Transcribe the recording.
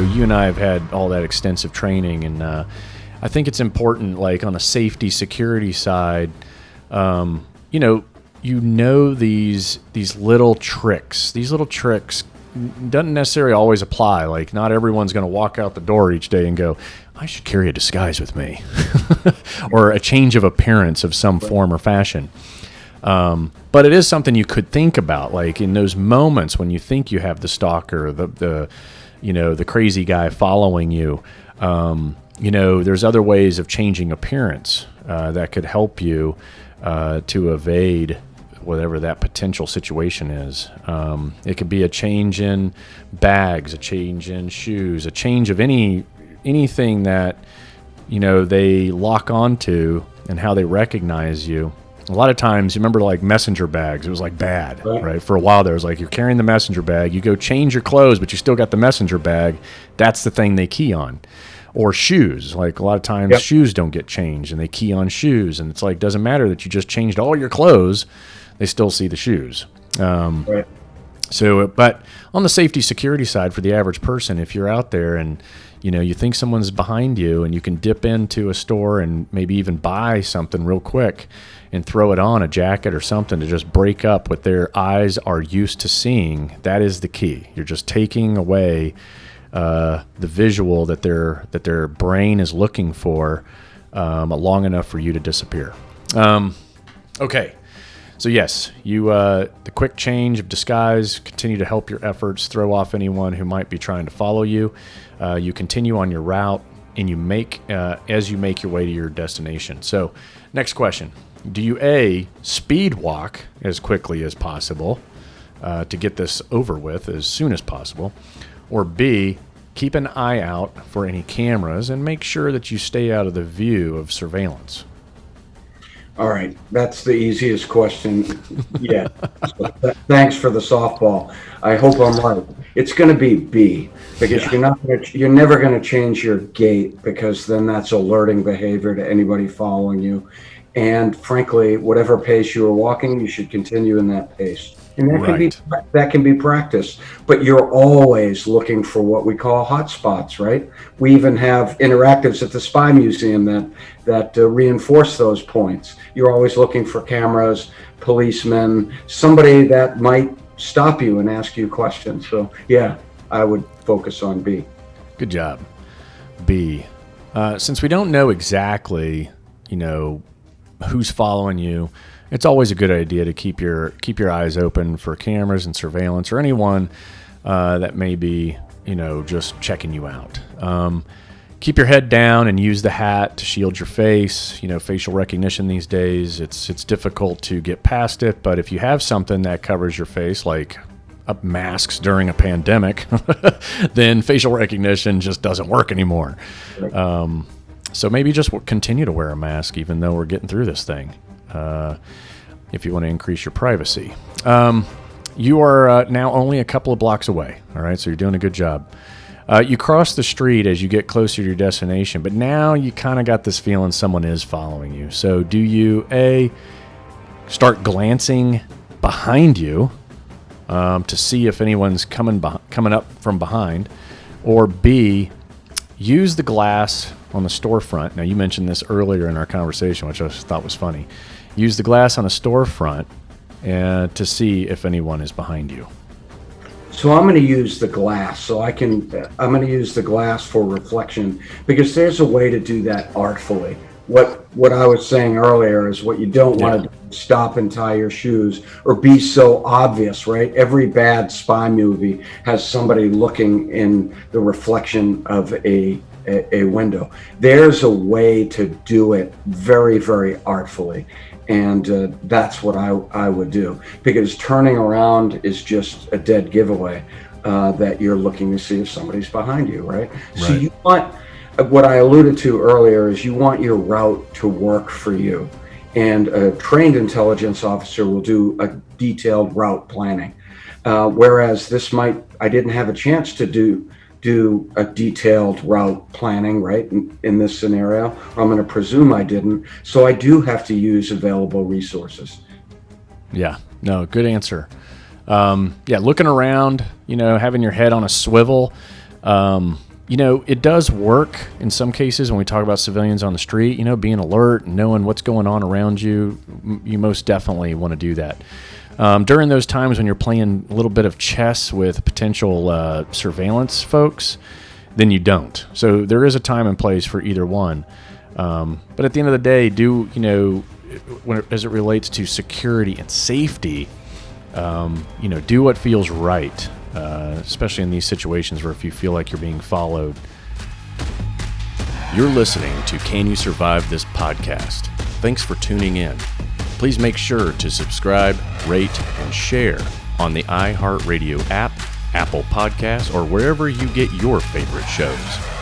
you and I have had all that extensive training, and I think it's important, like on a safety security side, these little tricks. These little tricks doesn't necessarily always apply. Like, not everyone's going to walk out the door each day and go, I should carry a disguise with me, or a change of appearance of some form or fashion. But it is something you could think about, like in those moments when you think you have the stalker, the crazy guy following you. There's other ways of changing appearance that could help you to evade whatever that potential situation is. It could be a change in bags, a change in shoes, a change of anything that they lock onto and how they recognize you. A lot of times, you remember, like messenger bags, it was like bad, right? For a while there, it was like you're carrying the messenger bag, you go change your clothes, but you still got the messenger bag. That's the thing they key on. Or shoes, like a lot of times shoes don't get changed and they key on shoes, and it's like, doesn't matter that you just changed all your clothes, they still see the shoes. So, but on the safety security side, for the average person, if you're out there and you think someone's behind you, and you can dip into a store and maybe even buy something real quick and throw it on, a jacket or something, to just break up what their eyes are used to seeing, that is the key. You're just taking away the visual that their brain is looking for long enough for you to disappear. Okay. So yes, the quick change of disguise continue to help your efforts throw off anyone who might be trying to follow you. You continue on your route, and you make as you make your way to your destination. So, next question: do you A, speed walk as quickly as possible to get this over with as soon as possible, or B, keep an eye out for any cameras and make sure that you stay out of the view of surveillance? All right, that's the easiest question yet. Thanks for the softball. I hope I'm right. It's going to be B, because you're never going to change your gait, because then that's alerting behavior to anybody following you. And frankly, whatever pace you are walking, you should continue in that pace. And that can be practiced, but you're always looking for what we call hot spots, right? We even have interactives at the Spy Museum that reinforce those points. You're always looking for cameras, policemen, somebody that might stop you and ask you questions. So yeah, I would focus on B. Good job. B. Since we don't know exactly, who's following you, it's always a good idea to keep your eyes open for cameras and surveillance, or anyone that may be, just checking you out. Keep your head down and use the hat to shield your face. Facial recognition these days, it's difficult to get past it, but if you have something that covers your face, like masks during a pandemic, then facial recognition just doesn't work anymore. So maybe just continue to wear a mask even though we're getting through this thing. If you want to increase your privacy. You are now only a couple of blocks away, all right? So you're doing a good job. You cross the street as you get closer to your destination, but now you kind of got this feeling someone is following you. So do you, A, start glancing behind you to see if anyone's coming up from behind, or B, use the glass on the storefront. Now, you mentioned this earlier in our conversation, which I thought was funny. Use the glass on a storefront to see if anyone is behind you. So I'm going to use the glass. I'm going to use the glass for reflection, because there's a way to do that artfully. What I was saying earlier is, what you don't want to do is stop and tie your shoes or be so obvious, right? Every bad spy movie has somebody looking in the reflection of a window. There's a way to do it very, very artfully. And that's what I would do, because turning around is just a dead giveaway that you're looking to see if somebody's behind you, right? So you want, what I alluded to earlier is, you want your route to work for you. And a trained intelligence officer will do a detailed route planning. Whereas I didn't have a chance to do a detailed route planning, right, in this scenario. I'm going to presume I didn't. So I do have to use available resources. Yeah, no, good answer. Looking around, having your head on a swivel, It does work in some cases when we talk about civilians on the street, being alert and knowing what's going on around you. You most definitely want to do that. During those times when you're playing a little bit of chess with potential surveillance folks, then you don't. So there is a time and place for either one. But at the end of the day, as it relates to security and safety, do what feels right, especially in these situations where if you feel like you're being followed. You're listening to Can You Survive This podcast? Thanks for tuning in. Please make sure to subscribe, rate, and share on the iHeartRadio app, Apple Podcasts, or wherever you get your favorite shows.